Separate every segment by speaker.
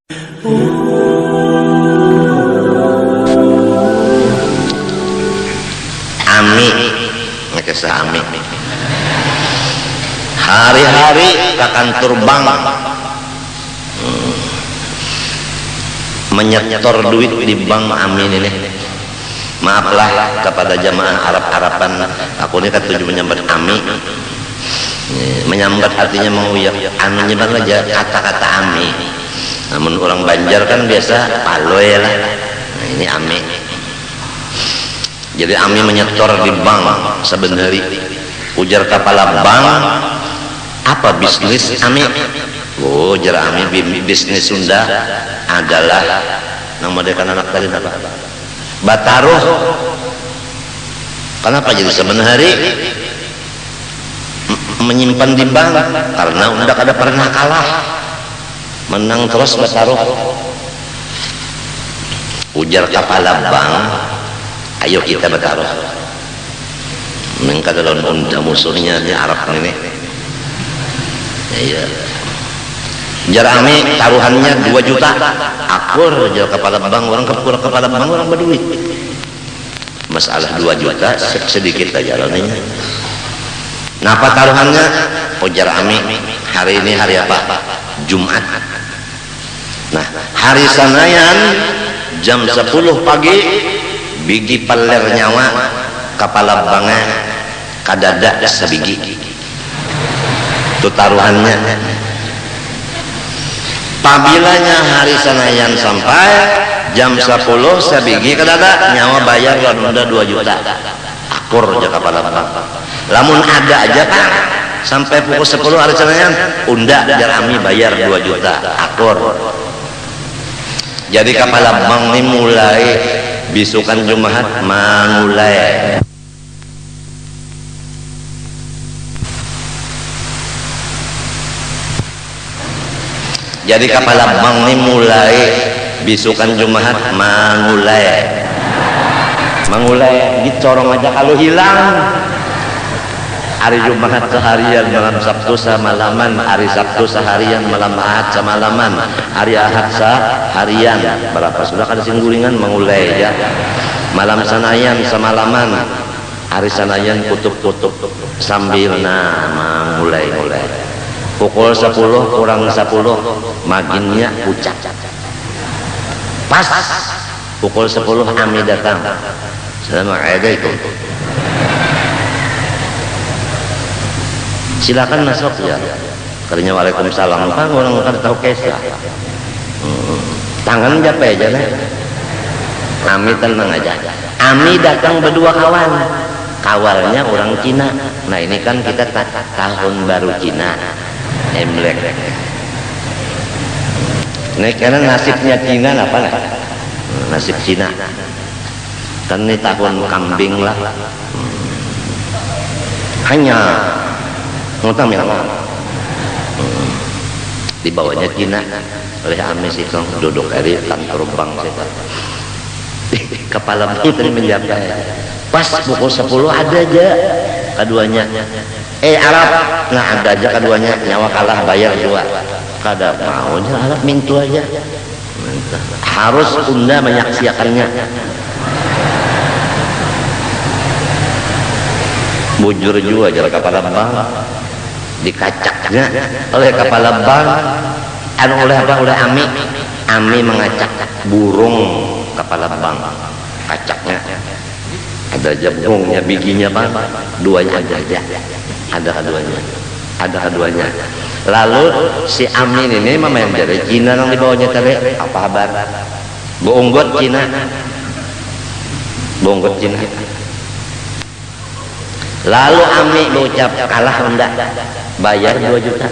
Speaker 1: Ami ngekesah ami hari-hari ke kantor bank menyetor duit di bank amin ini. Maaflah kepada jamaah Arab-Araban, aku ini kan tujuh menyambat ami. Menyambat artinya menguyak, anu nyebar aja kata-kata ami. Namun orang Banjar kan biasa paloy lah. Nah, ini ami. Jadi ami menyetor di bank sebenarnya. Ujar kepala bank, apa bisnis ami? Oh, jar ami bisnis Sunda adalah nama dia kan anak tadi apa? Bataruh. Kenapa jadi sebenarnya menyimpan di bank? Karena udah ada pernah kalah, menang terus bataruh. Ujar kepala bank, ayo kita bataruh. Mengka dalam unda musuhnya di Arab ini. Iya. Jarami taruhannya 2 juta. Akur jar kepala bank, orang kepala bank orang berduit. Masalah 2 juta sedikit aja lalanya. Napa taruhannya? Ujar ami, hari ini hari apa? Jumat. Nah, hari Sanayan jam 10 pagi bigi paler nyawa kepala banknya kadada sabigi. Itu taruhannya. Pabilanya hari Sanayan sampai jam 10 sabigi kadada nyawa bayar udah 2 juta. Akur aja kepala bank. Lamun ada aja Pak sampai pukul 10 hari Sanayan unda jarami bayar 2 juta. Akur. Jadi kepala bank ini mulai bisukan Jumat mangulai. Jadi kepala bank ini mulai bisukan Jumat mangulai dicorong aja kalau hilang. Hari Jumat seharian, malam Sabtu semalaman, hari Sabtu seharian, malam Ahad semalaman, hari Ahad seharian. Berapa sudah kada singgulingan mangulai ya. Malam Sanayan semalaman, hari Sanayan kutub-kutub sambil mangulai. Pukul 10 kurang 10 maginnya pucak. Pas pukul 10 ami datang. Assalamualaikum. Silakan masuk ya. Katanya waalaikumsalam. Kan orang kan tahu kesah. Tangan jape aja nih. Ami tenang aja. Ami datang berdua kawan. Kawalnya orang Cina. Nah ini kan kita tahun baru Cina. Imlek. Ini karena nasibnya Cina apa lah? Nasib Cina. Kan ini tahun kambing lah. Hanya ngutang yang dibawanya Cina oleh Amis itu duduk dari kantor bank kita. Kepala bank tadi menjaga. Pas pukul 10 ada aja keduanya. Arab, nah ada aja keduanya nyawa kalah bayar 2. Kada maunya Arab mintu aja. Harus unda menyaksikannya. Bujur juga jalan kepala bank dikacaknya oleh kepala bank oleh ami mengacak burung kepala bank kacaknya ada jabungnya biginya bang 2 aja ada keduanya lalu si Amin ini memain dari Cina yang dibawanya tadi apa kabar bonggot Cina lalu Ami berucap kalah enggak bayar 2 juta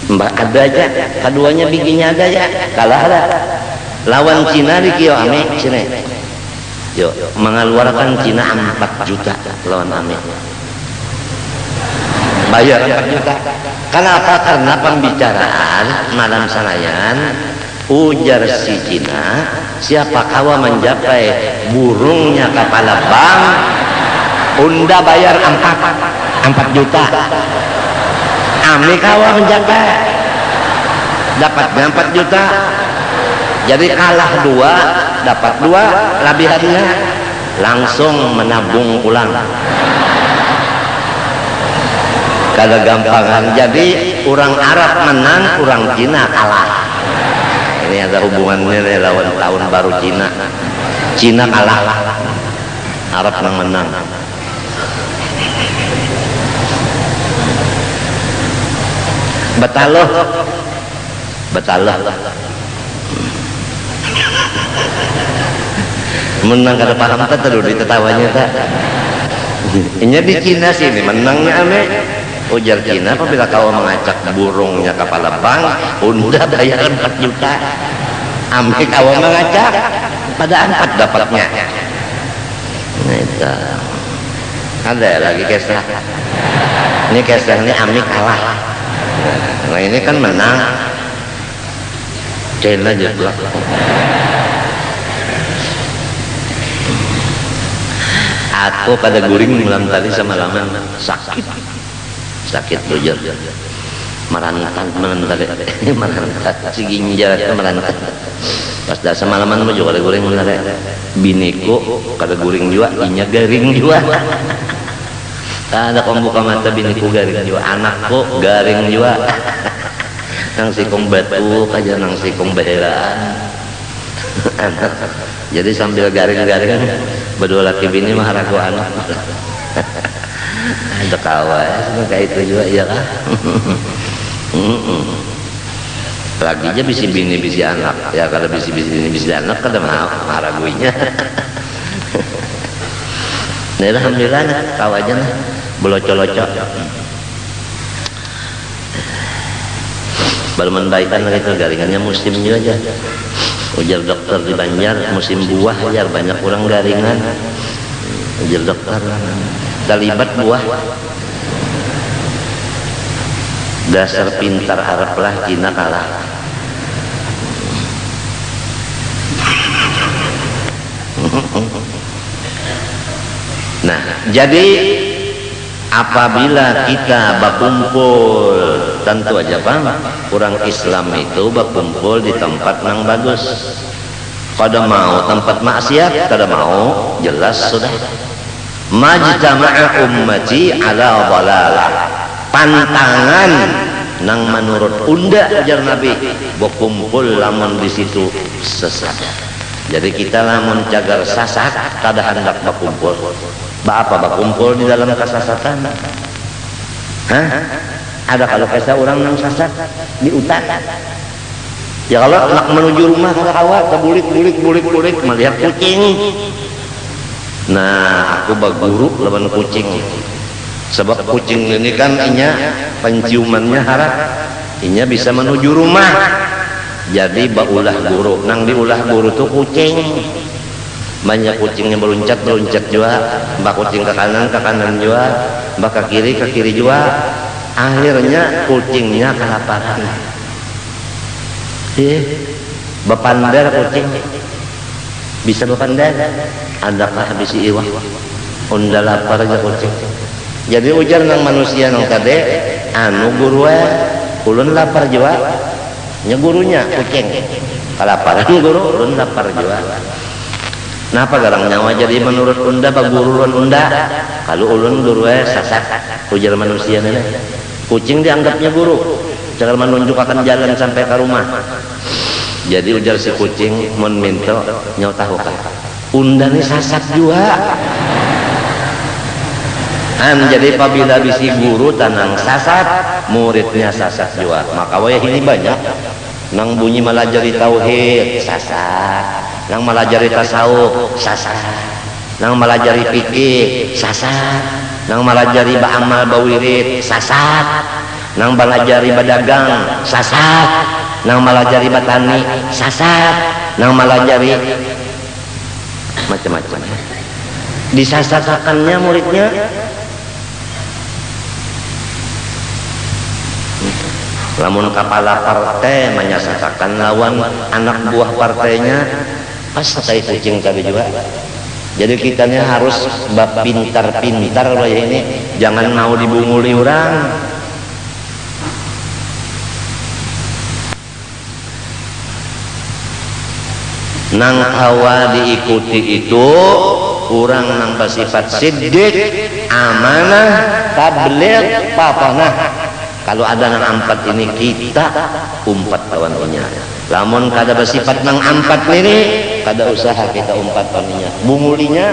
Speaker 1: mbak ada aja keduanya biginya ada ya kalah ada lawan Cina di kio Ami sini yuk mengeluarkan Cina 4 juta lawan Ami bayar 4 juta kenapa? Karena pembicaraan malam Sanayan ujar si Cina siapa kawa mencapai burungnya kepala bank unda bayar 4 juta. Ami kawa menjaga dapatnya 4 juta Jadi kalah 2 dapat 2 labihannya langsung menabung pulang. Kada gampangan. Jadi orang Arab menang, orang Cina kalah. Ini ada hubungannya nih lawan tahun baru Cina. Cina kalah, Arab yang menang. Betaloh menang kada paham tak terus ditetawanya tak. Ini di Cina sini menangnya ame. Ujar Cina apabila kau mengacak burungnya kepala bank, unda bayar 4 juta. Ame kau mengacak pada 4 dapatnya. Nah itu ada lagi kisah. Ini kisah ini Ami kalah. Nah ini kan menang. Cina juga. Aku kada guring malam tadi sama laman sakit bujur merantat si ginjal merantat pas dah semalaman mau juga kada guring bener biniku kada guring juga inya garing juga ada kong buka mata biniku garing juga anakku garing juga nang sikong batu aja nang sikong behelaan anak jadi sambil garing-garing berdua laki bini mah ragu anak ada kawan kayak itu juga ya kan. Lagi aja bisi bini bisi anak ya kalau bisi bini bisi anak kada maraguinya. Nah alhamdulillah kawajan lah belocok-locok baru membaikan lagi garingannya musim juga aja. Ujar dokter di Banjar musim buah aja banyak orang garingan. Ujar dokter terlibat buah dasar pintar Arab lah Cina kalah. Nah jadi apabila kita berkumpul tentu aja bang orang Islam itu berkumpul di tempat yang bagus. Kada mau tempat maksiat kada mau jelas sudah. Majtama'a ummati ala dhalalah. Pantangan nang menurut unda ujar Nabi berkumpul lamun di situ sesat. Jadi kita lamun cagar sasat kada hendak berkumpul. Apa berkumpul di dalam kesasatan? Hah? Ada kalau kisah orang nang sasat di hutan. Ya kalau nak menuju rumah kada kawa bulik melihat kucing. Nah, aku baguru lawan kucing. Sebab kucing ini kan inya penciumannya harap. Inya bisa menuju rumah. Jadi baulah guru. Nang diulah guru tuh kucing. Banyak kucingnya beruncat juga. Mbak kucing ke kanan juga. Mbak ke kiri juga. Akhirnya kucingnya kelaparan. Bepandar kucing. Bisa bepandar. Adakah habis iwak unda lapar aja kucing. Jadi ujar nang manusia nang tade anu guru ulun lapar juga nya gurunya kucing kalaparan guru ulun lapar juga. Napa garang nyawa jadi menurut unda ba guru ulun unda kalau ulun guru sasak ujar manusia nana kucing dianggapnya guru jangan menunjuk akan jalan sampai ke rumah. Jadi ujar si kucing mun minto nyau tahu kan unda ini sasat juga. Jadi apabila bisi guru tanang sasat, muridnya sasat juga. Maka wayah ini banyak. Nang bunyi melajari tauhid, sasat. Nang melajari tasawuf, sasat. Nang melajari fikih, sasat. Nang melajari ba'amal bawirid, sasat. Nang melajari badagang, sasat. Nang melajari batani, sasat. Nang melajari macam-macam. Disasatakannya muridnya lamun kepala partai menyasatakan lawan anak buah partainya pas kayak kucing tadi juga. Jadi kitanya harus pintar-pintar ini jangan mau dibunguli orang. nang kawa diikuti itu kurang nang bersifat siddiq, amanah, tabligh, papanah. Kalau ada nang empat ini kita umpat lawan inya. Lamun kada bersifat nang empat ini kada usaha kita umpat lawan inya. Bungulinya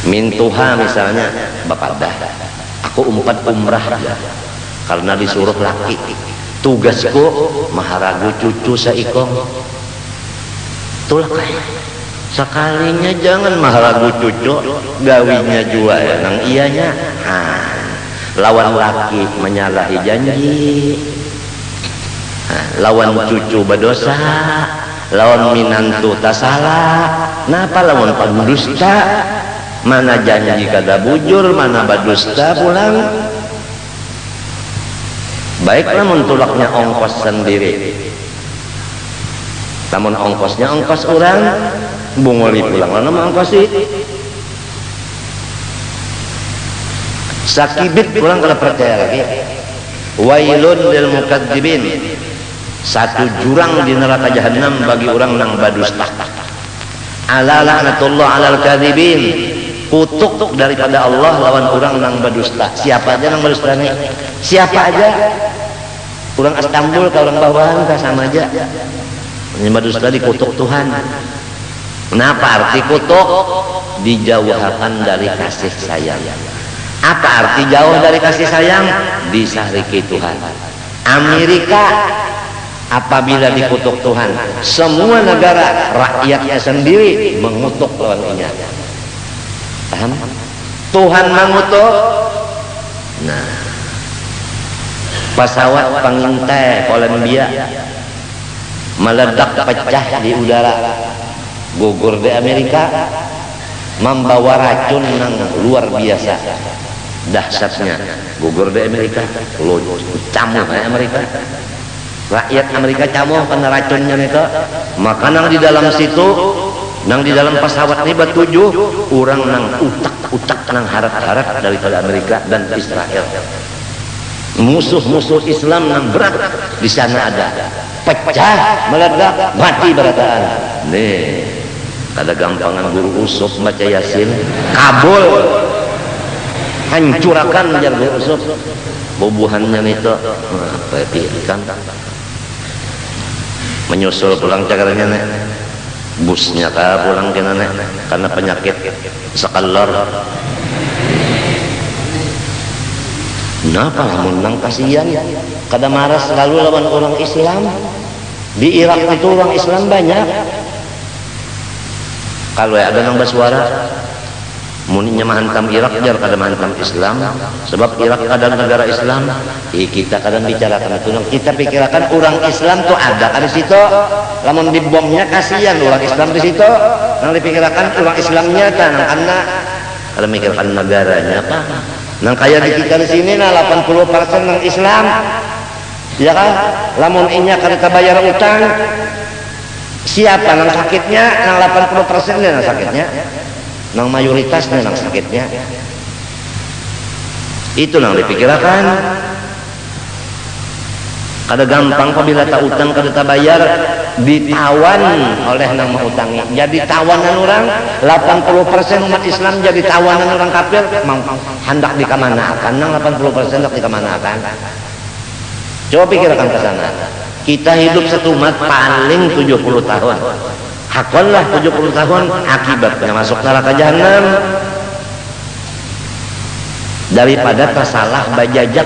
Speaker 1: mintuha misalnya bapak dah aku umpat umrah ya. Karena disuruh laki, tugasku maharagu cucu saikong. Tulah kaya sekalinya jangan maharagu cucu, gawinya jua ya nang ianya. Lawan laki menyalahi janji, lawan cucu berdosa, lawan minantu tak salah. Napa lawan pendusta? Mana janji kada bujur, mana berdusta pulang. Baiklah mentulaknya ongkos sendiri, namun ongkosnya ongkos orang, bungoli pulang mana ongkosi. Sakibit pulang kalau percaya lagi. Wailun lil mukadzibin, satu jurang di neraka jahanam bagi orang nang badusta. Ala laknatullah alal kadzibin, kutuk daripada Allah lawan orang nang badusta. Siapa aja nang badusta nih? Siapa aja? Orang Istanbul ke orang bawahan ke sama aja. Ini badusta dikutuk Tuhan. Kenapa arti kutuk? Dijauhkan dari kasih sayang. Apa arti jauh dari kasih sayang? Disariki Tuhan. Amerika apabila dikutuk Tuhan, semua negara rakyatnya sendiri mengutuk lawannya. Paham? Tuhan mengutuk. Nah, pesawat pengintai Kolombia meledak pecah di udara, gugur di Amerika, membawa racun yang luar biasa dahsyatnya. Gugur di Amerika, camuh Amerika, rakyat Amerika camuh karena racunnya itu. Maka nang di dalam situ, nang di dalam pesawat ini bertujuh orang nang utak nang harap-harap daripada Amerika dan Israel. Musuh-musuh Islam nang berat di sana ada, pecah, meledak, mati berataan. Nih, ada gampangan guru usuk baca Yasin, kabul, hancurakan jar guru usuk, bubuhannya itu, kan, menyusul pulang cakarnya nih, busnya kah pulang kena nih, karena penyakit sekalor. Kenapa menang kasihan? Kada marah selalu lawan orang Islam. Di Irak itu orang Islam banyak. Kalau ada yang bersuara, muninya menghantam Irak jar kada menghantam Islam. Sebab Irak ada negara Islam. Kita kadang bicarakan itu. Kita pikirkan orang Islam tuh ada di situ. Lamun dibomnya kasihan orang Islam di situ. Nang dipikirkan orang Islamnya tanang anak. Kalau mikirkan negaranya apa? Nang kaya di kita di sini nah 80% nang Islam, ya kan? Lamun inya kada bayar utang, siapa nang sakitnya? Nang 80% nang sakitnya, nang mayoritasnya nang sakitnya. Itu nang dipikirkan. Kada gampang apabila tak utang kada tak bayar, ditawan oleh nang mau utangi. Jadi tawanan orang 80% umat Islam jadi tawanan orang kafir, hendak dikamanakan nang 80% hendak dikamanakan. Coba pikirkan ke sana. Kita hidup satu umat paling 70 tahun. Hakonlah 70 tahun akibatnya masuk neraka jahanam daripada tersalah bajajak.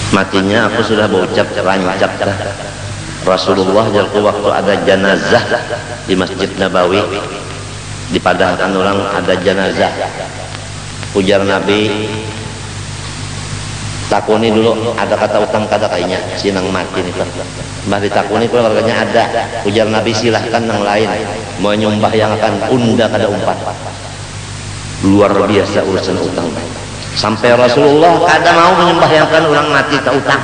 Speaker 1: Matinya aku sudah berucap rancak dah. Rasulullah jalku waktu ada jenazah di Masjid Nabawi, dipadahkan orang ada jenazah. Ujar Nabi, takuni dulu ada kata utang kada kayaknya sinang mati nih. Mbah ditakuni keluarganya ada. Ujar Nabi silahkan yang lain mau nyumbah yang akan unda kada umpat. Luar biasa urusan utang. Sampai Rasulullah kada mau menyembahyangkan orang mati tak utang.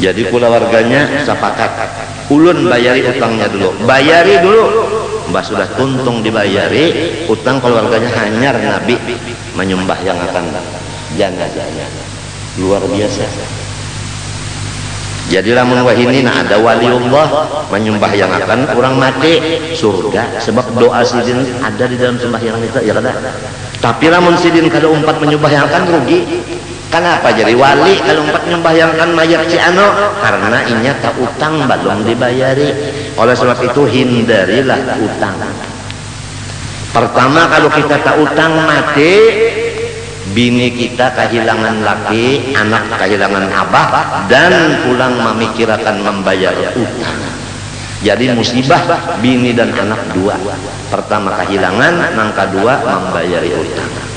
Speaker 1: Jadi keluarganya sepakat ulun bayari utangnya dulu, bayari dulu. Mbah sudah tuntung dibayari utang keluarganya, hanyar Nabi menyembah yang akan jangan-jangan luar biasa. Jadi lamun wahini ada waliullah menyembah yang akan orang mati surga, sebab doa sidin ada di dalam sembahyang itu ya kada. Tapi lamun sidin kada umpat menyembah yang akan rugi. Kenapa jadi wali kalau umpat menyembah yang akan mayat si ano? Karena inya tak utang belum dibayari. Oleh sebab itu hindarilah utang. Pertama kalau kita tak utang mati, bini kita kehilangan laki, anak kehilangan abah, dan pulang memikirkan membayar utang. Jadi musibah bini dan anak dua. Pertama kehilangan, yang kedua membayari utang.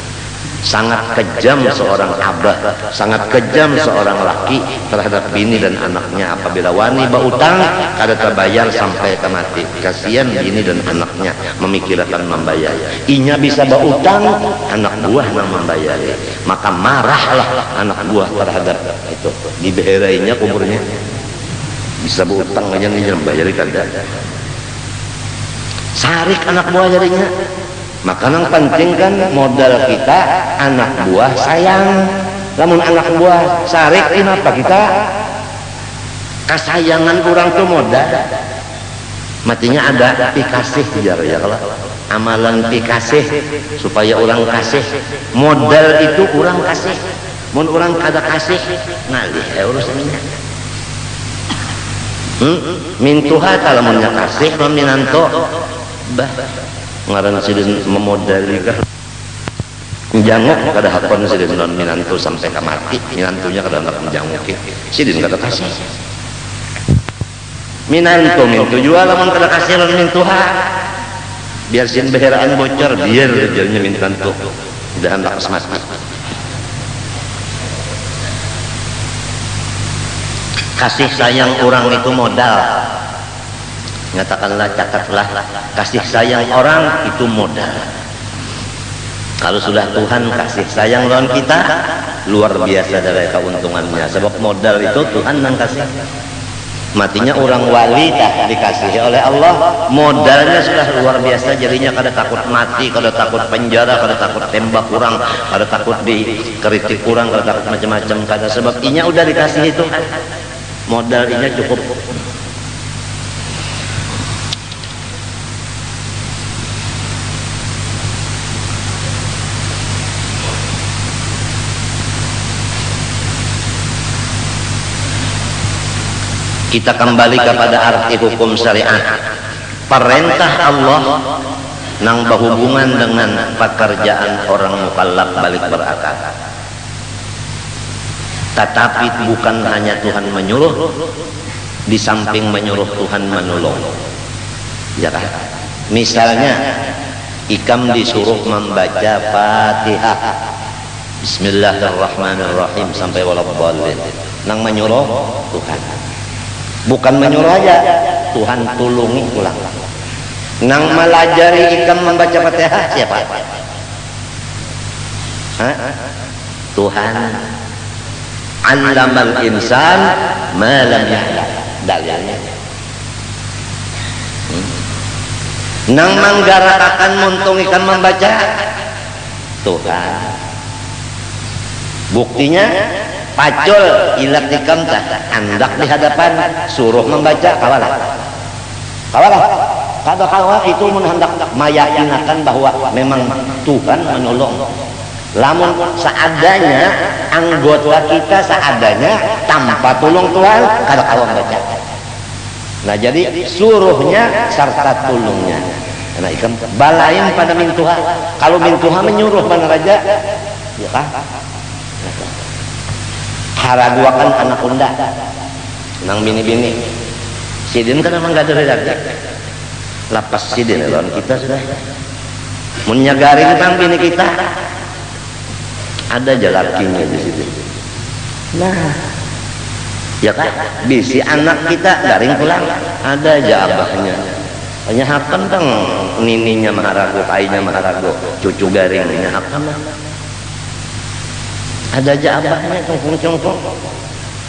Speaker 1: Sangat kejam seorang abah, sangat kejam seorang laki terhadap bini dan anaknya. Apabila wani berutang kada terbayar sampai ke mati, kasihan bini dan anaknya memikirkan membayar. Inya bisa berutang, anak buah yang membayar, maka marahlah anak buah terhadap itu, dibeherainya kuburnya. Bisa berutang aja nih membayar kada, sarik anak buah jadinya. Maka yang penting kan modal kita anak buah sayang. Namun anak buah sarik, kenapa kita kesayangan kurang tuh modal. Matinya ada pikasih jar ya, kalau amalan pikasih supaya orang kasih. Modal itu orang kasih. Mun orang kada kasih ngalih urusannya. Mintuha kalau munnya kasih minanto bah ngaran sidin memodali kah menjanguk kada hakon sidin non minantu sampai ke mati, minantunya kada hendak menjanguk sidin kada kasih. Minantu mintu jual lamun kada kasih lamun mintuha biar sin beheraan bocor biar jadinya minantu tidak hendak mati. Kasih sayang orang itu modal. Nyatakanlah, cakatlah, kasih sayang orang itu modal. Kalau sudah Tuhan kasih sayang lawan kita, luar biasa dari keuntungannya. Sebab modal itu Tuhan yang kasih. Matinya orang wali tak dikasihi oleh Allah, modalnya sudah luar biasa. Jadinya kada takut mati, kada takut penjara, kada takut tembak kurang, kada takut dikritik kurang, kada takut macam-macam kada. Sebab inya udah dikasihi Tuhan, modal inya cukup. Kita kembali kepada arti hukum syariat. Perintah Allah nang berhubungan dengan pekerjaan orang mukallaf balik berakal. Tetapi bukan hanya Tuhan menyuruh, di samping menyuruh Tuhan menolong. Ya kan? Misalnya ikam disuruh membaca Fatihah Bismillahirrahmanirrahim sampai waladhdallin. Nang menyuruh Tuhan. Bukan menyuruh aja, Tuhan tulungi pulang. Nang melajari ikam membaca Fatihah siapa? Tuhan. Allamal insan ma lam ya'lam. Dalilnya. Nang manggarakakan muntung ikam membaca Tuhan. Buktinya pacul ilat ikam tak andak di hadapan suruh membaca kawalah kada kawa itu menghendak meyakinakan bahwa memang Tuhan menolong. Lamun seadanya anggota kita seadanya tanpa tolong Tuhan kada kawa membaca. Nah jadi suruhnya serta tolongnya. Nah ikam balain pada mintuha. Kalau mintuha menyuruh benar aja ya kah? Haraguakan anak unda nang bini-bini sidin kan memang gak ada redaksi lapas sidin lawan kita sudah menyagarin tentang bini kita ada jalakinya di situ. Nah ya kan bisi anak kita garing pulang ada aja abahnya hanya hakan tang nininya maharago kainya maharago cucu garingnya hakan ada aja abahnya congkong-congkong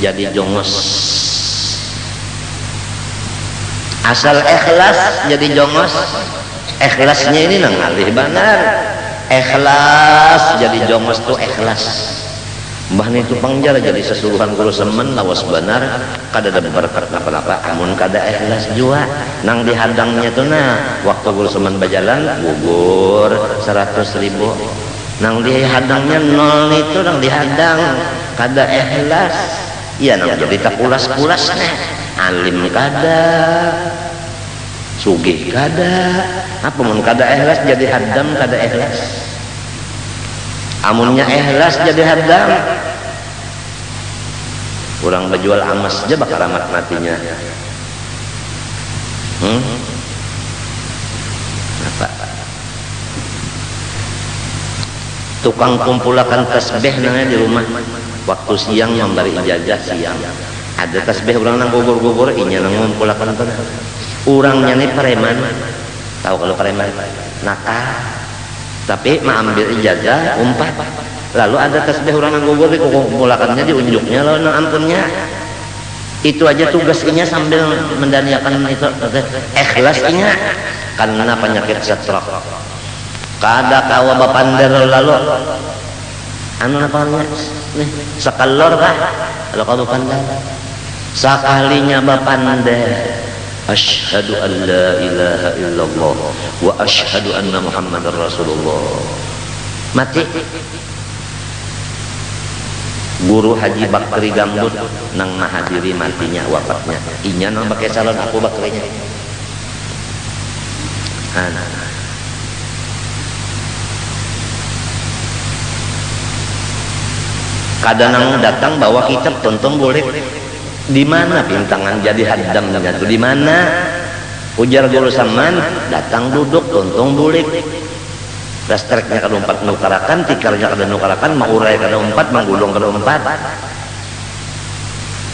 Speaker 1: jadi jongos. Asal ikhlas jadi jongos. Ikhlasnya ini nang alih benar. Ikhlas jadi jongos tuh ikhlas. Mbah itu pangjara jadi sesuruhan kulo semen lawas benar kada ada berkat apa-apa amun kada ikhlas jua nang dihadangnya tuh nah waktu kulo semen berjalan gugur 100.000 nang dihadangnya 0 itu nang dihadang kada ikhlas iya nang jadi tak kulas-kulas nih alim kada sugih kada apa mun kada ikhlas jadi hadam kada ikhlas amunnya ikhlas jadi hadam orang berjual emas aja bakal amat matinya apa tukang kumpulakan tasbih nanya di rumah waktu siang memberi ijazah siang ada tasbih orang nang gugur-gugur inya nang ngumpulakan orangnya nih preman tahu kalau preman nakal tapi mengambil ijazah umpat lalu ada tasbih orang yang gugur dikumpulakannya diunjuknya lalu nang ampunnya itu aja tugasnya sambil mendaniakan itu ikhlasnya karena penyakit stroke kada kawa bapander lalu anu namanya nih sekalor kah kalau kau bapander sekalinya bapander asyhadu an la ilaha illallah wa asyhadu anna muhammadar rasulullah mati guru Haji Bakri Gambut nang mahadiri matinya wafatnya inya nang pakai salon aku Bakrinya kadang nang datang bawa kitab tonton boleh di mana pintangan jadi hadamnya tuh di mana ujar guru saman datang duduk tontong bulik rastreknya kada umpat nukarakan tikarnya kada nukarakan maurai kada umpat manggulung kada umpat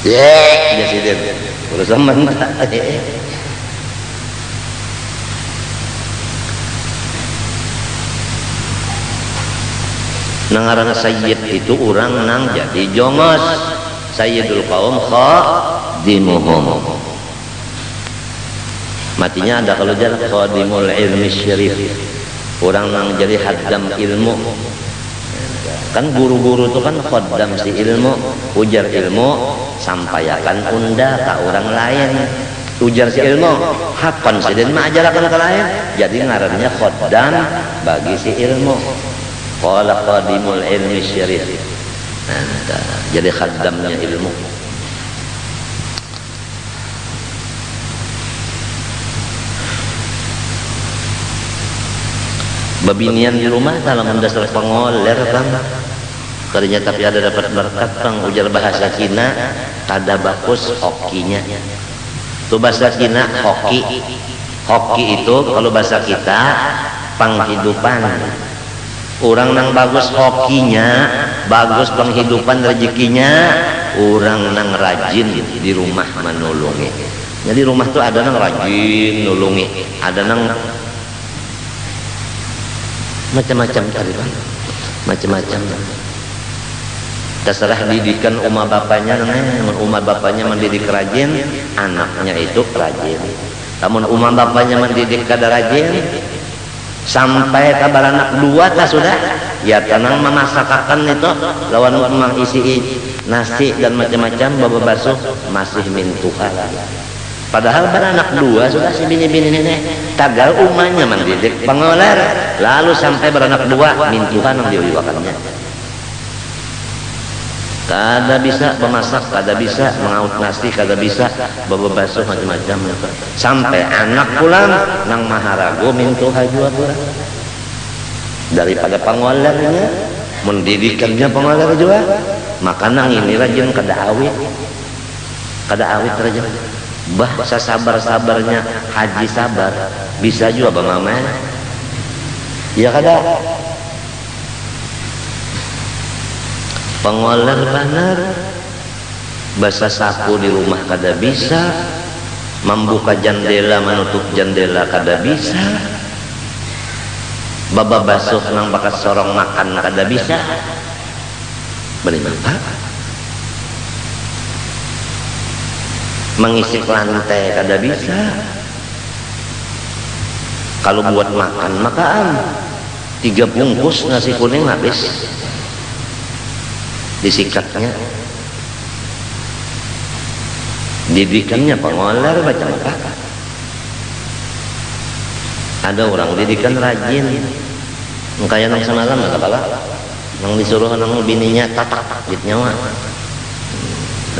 Speaker 1: presiden guru saman nangarang sayyid itu orang nang jadi jongos Sayyidul Qaum khadimuhum matinya ada kalau jalan khadimul ilmi syarif orang yang jadi hadam ilmu kan guru-guru itu kan khaddam si ilmu ujar ilmu sampaikan unda ke orang lain ujar si ilmu hapan si dan mengajarkan ke lain jadi ngarannya khaddam bagi si ilmu qala khadimul ilmi syarif jadi khaddamnya ilmu babinian di rumah dalam mendasar pengoler kan kerja tapi ada dapat berkat kang ujar bahasa Cina kada bagus hokinya itu bahasa Cina hoki itu kalau bahasa kita penghidupan orang nang bagus hokinya bagus penghidupan rezekinya orang nang rajin di rumah menolongi jadi rumah tuh ada nang rajin nolongi ada nang macam-macam tarikan macam-macam terserah didikan umat bapaknya umat bapaknya mendidik rajin anaknya itu rajin namun umat bapaknya mendidik kada rajin sampai kabar anak dua tak sudah ya tenang memasakkan itu lawan memang isi nasi dan macam-macam baba basuh masih mintuha padahal beranak dua sudah si bini-bini ini tagal umahnya mendidik pengoler lalu sampai beranak dua mintuha yang diwiwakannya kada bisa memasak kada bisa mengaut nasi kada bisa baba basuh macam-macam sampai anak pulang nang maharago mintuha jua kurang daripada pengolernya mendidikannya pengoler jua maka nang ini rajin kada awit rajin bah sabar-sabarnya haji sabar bisa juga bang Mama ya kada pengoler benar bahasa sapu di rumah kada bisa membuka jendela menutup jendela kada bisa baba basuh nang bakat sorong makan kada bisa beri manfaat mengisi lantai kada bisa. Kalau buat makan 3 bungkus nasi kuning habis disikatnya. Didikannya pengoler macam apa? Ada orang didikan rajin, kayak nang semalam ada kala nang disuruh nang bininya tatak gitu nyawa.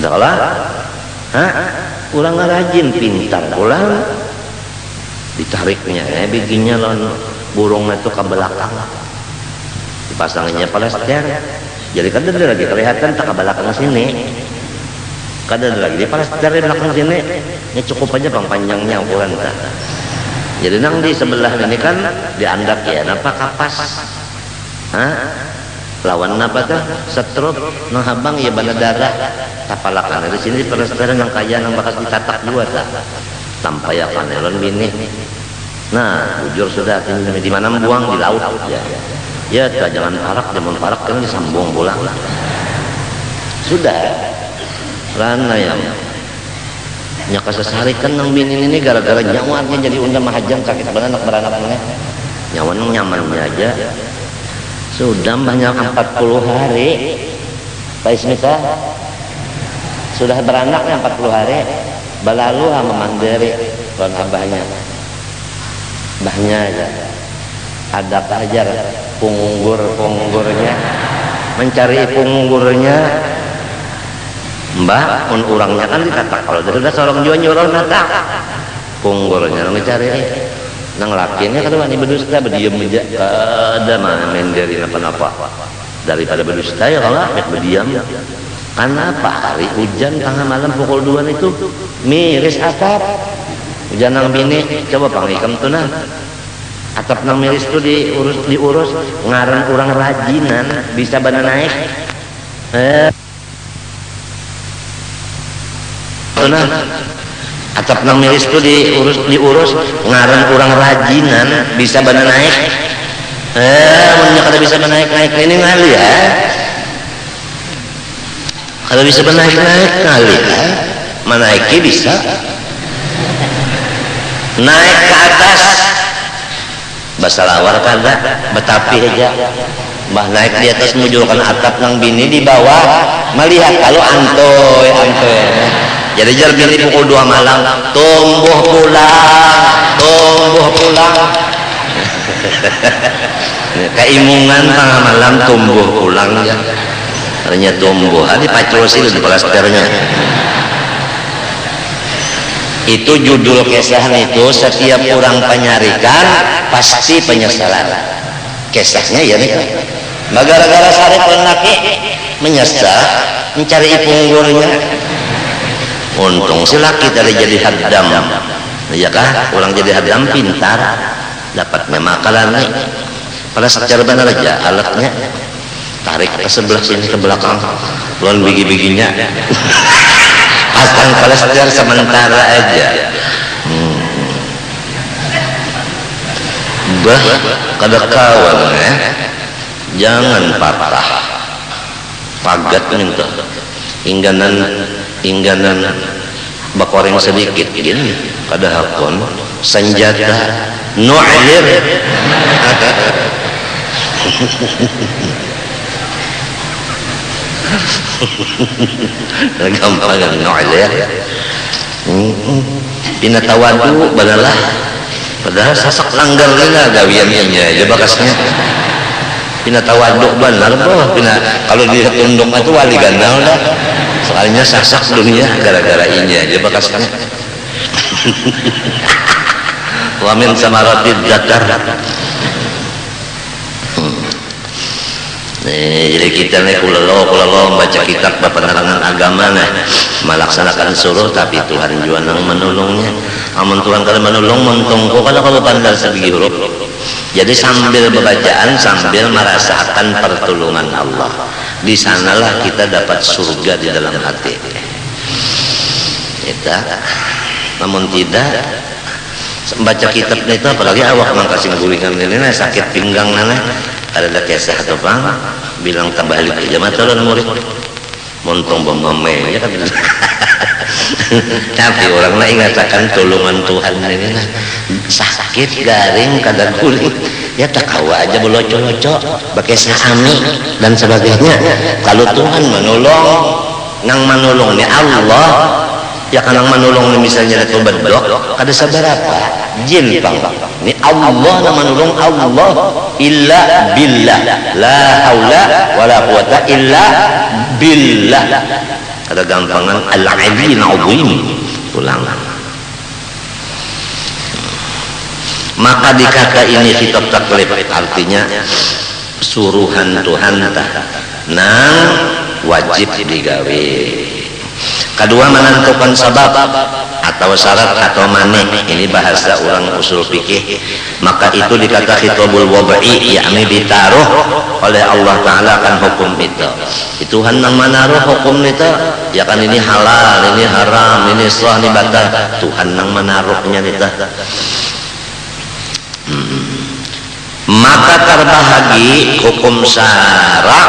Speaker 1: Ada kala, orang rajin pintar pulang ditariknya, bikinnya lawan burungnya itu ke belakang, dipasanginnya plester, jadi kan ada lagi kelihatan tak ke belakang sini. Kada ada lagi di plester di belakang sini, ini cukup aja bang panjangnya ukuran tak. Jadi nang di sebelah ini kan diandak ya, napa kapas, lawan napa tuh setrup, nang habang ya bana darah, tapalakan di sini di plester nang kaya nang bakas ditatak dua tak, sampai ya kanelon bini. Nah, bujur sudah di mana buang di laut ya. Ya, jangan parak kan disambung pulang. Sudah. Rana yang nyaka sesarikan nang bini ini gara-gara nyawarnya jadi unda mahajam sakit beranak-beranaknya nyawan nyamannya aja sudah banyak 40 hari Pak Ismita sudah beranaknya 40 hari balalu sama mandiri lawan abahnya aja ada ajar punggurnya mencari punggurnya Mbak, orangnya kan ditatak kalau sudah seorang jual nyuruh natak punggurnya nang dicari nang lakinya kan wani berdusta berdiam aja ada mana main dari apa-apa daripada berdusta ya kalau berdiam karena apa hari hujan tengah malam pukul 2 itu miris atap hujan nang bini coba pangikam tuh nah atap nang miris itu diurus ngaran orang rajinan bisa bana naik atap nang miris itu diurus ngaran orang rajinan bisa bana naik kada bisa bana naik ini ngali ya kalau bisa bana naik ngali ya menaiki bisa naik ke atas basalawar kada betapi aja mbah naik di atas menjulurkan atap nang bini di bawah melihat kalau antoy jadi jar bini pukul 2 malam tumbuh pulang keimungan tengah malam tumbuh pulang ya ternyata tumbuh ada pacusin di plasternya itu judul kisah itu setiap orang penyarikan pasti penyesalan kisahnya ya nih gara-gara sarip lelaki menyesal mencari punggurnya untung si laki tadi jadi hadam ya kah orang jadi hadam pintar dapatnya makalan nih pada secara benar aja alatnya tarik ke sebelah sini ke belakang lawan bigi-biginya pasang plester sementara aja kada kawan jangan patah pagat minta ingganan bakoreng sedikit gini kada hakon senjata nu'lir gampang nu'lir pinatawadu badalah padahal sasak langgar nila gawiannya aja bakasnya pinatawaduk benar kalau dia tunduk itu wali ganal dah soalnya sasak dunia gara-gara ini aja bekasnya wamin samaratid zakar jadi kita nih kulelo baca kitab penerangan agama nih melaksanakan suruh tapi Tuhan juga nang menolongnya amun Tuhan kalau menolong mentungku kalau pandang sebiji huruf jadi sambil bacaan sambil merasakan pertolongan Allah di sanalah kita dapat surga di dalam hati kita namun tidak baca kitab itu apalagi awak mangkasing gulingan ini sakit pinggang nana ada kisah atau apa bilang tabalik aja matalan murid montong bomame ya kan Tapi orang lain ngatakan tulungan Tuhan ini sakit garing kada guling ya tak kawa aja belocok-locok pakai saami dan sebagainya. Kalau Tuhan menolong nang menolongnya Allah ya kan nang menolong misalnya itu bedok kada seberapa jin pang ini Allah nang menolong Allah illa billah la haula wala quwata illa billah. Ada gampangan al-'aliyyil 'azim ulang. Maka dikata ini khitab taklif artinya suruhan Tuhan tah nang wajib digawe. Kedua menentukan sebab atau syarat atau maneh, ini bahasa orang usul fikih. Maka itu dikata khitabul wad'i, yakni ditaruh oleh Allah Ta'ala kan hukum itu. Tuhan nang menaruh hukum itu, ya kan ini halal, ini haram, ini sah, ini batal. Tuhan nang menaruhnya itu. Maka terbahagi hukum syara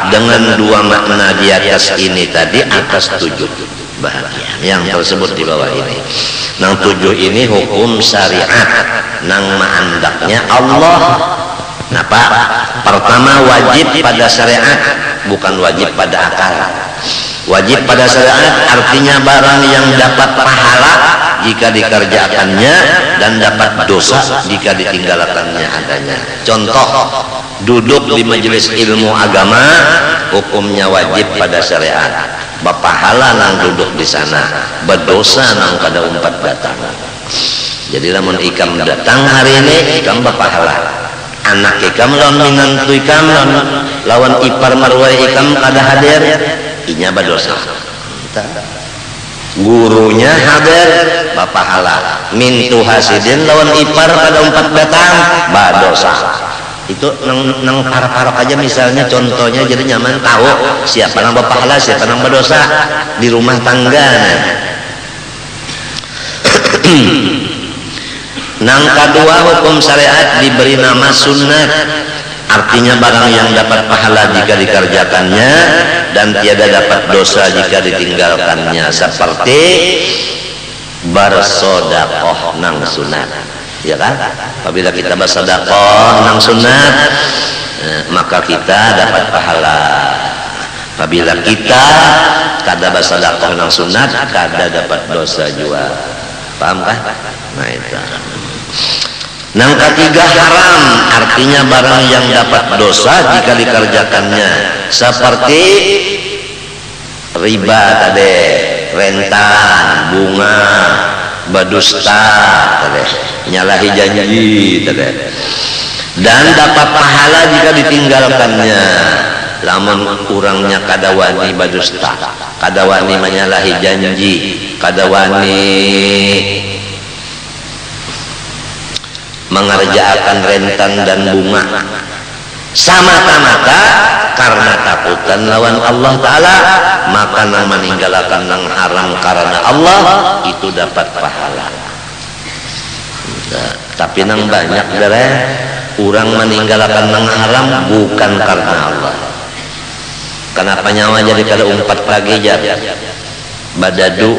Speaker 1: dengan dua makna di atas ini tadi atas 7 bahagian yang tersebut di bawah ini. Nang 7 ini hukum syariat nang maandaknya Allah. Napa? Pertama wajib pada syariat, bukan wajib pada akal. Wajib pada syariat artinya barang yang dapat pahala jika dikerjakannya dan dapat dosa jika ditinggalkannya adanya. Contoh, duduk di majelis ilmu agama hukumnya wajib pada syariat. Bapahala nang duduk di sana, berdosa nang kada umpat datang. Jadi lamun ikam datang hari ini ikam bapahala. Anak ikam lawan minantu ikam lawan ipar marwai ikam kada hadir, inya berdosa. Gurunya hadir bapahala. Mintu hasidin lawan ipar kada umpat datang, berdosa. Itu nang parok aja misalnya contohnya jadi nyaman tahu siapa nang berpahala siapa nang berdosa di rumah tangga. Nang kedua hukum syariat diberi nama sunnah, artinya barang yang dapat pahala jika dikerjakannya dan tiada dapat dosa jika ditinggalkannya, seperti bersedekah nang sunat. Ya kan? Apabila kita bersedekah nang sunat, maka kita dapat pahala. Apabila kita kada bersedekah nang sunat, kada dapat dosa juga. Paham kan? Nah itu. Nang ketiga haram, artinya barang yang dapat dosa jika dikerjakannya, seperti riba tadi, rentan, bunga, berdusta tadi, nyalahi janji tadi, dan dapat pahala jika ditinggalkannya. Lamun kurangnya kada wani berdusta, kada wani menyalahi janji, kada wani mengerjakan rentan dan bunga, semata-mata karena takutan lawan Allah Ta'ala, maka nang meninggalkan nang haram karena Allah itu dapat pahala. Tapi nang banyak dari orang meninggalkan nang haram bukan karena Allah. Kenapa nyawa jadi kada umpat lagi jadi badadu.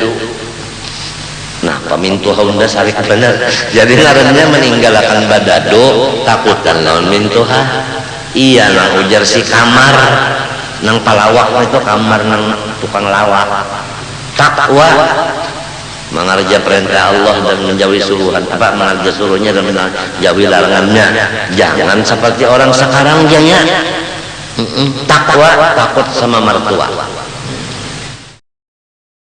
Speaker 1: Nah, pamintu haunda sarik bener. Jadi ngarannya meninggalkan badado takutan lawan mintuha. Iya nang ujar si kamar nang palawak itu kamar nang tukang lawak. Takwa mengerja perintah Allah dan menjauhi suruhan, apa mengerja suruhnya dan menjauhi larangannya. Jangan seperti orang sekarang janya. Takwa takut sama mertua.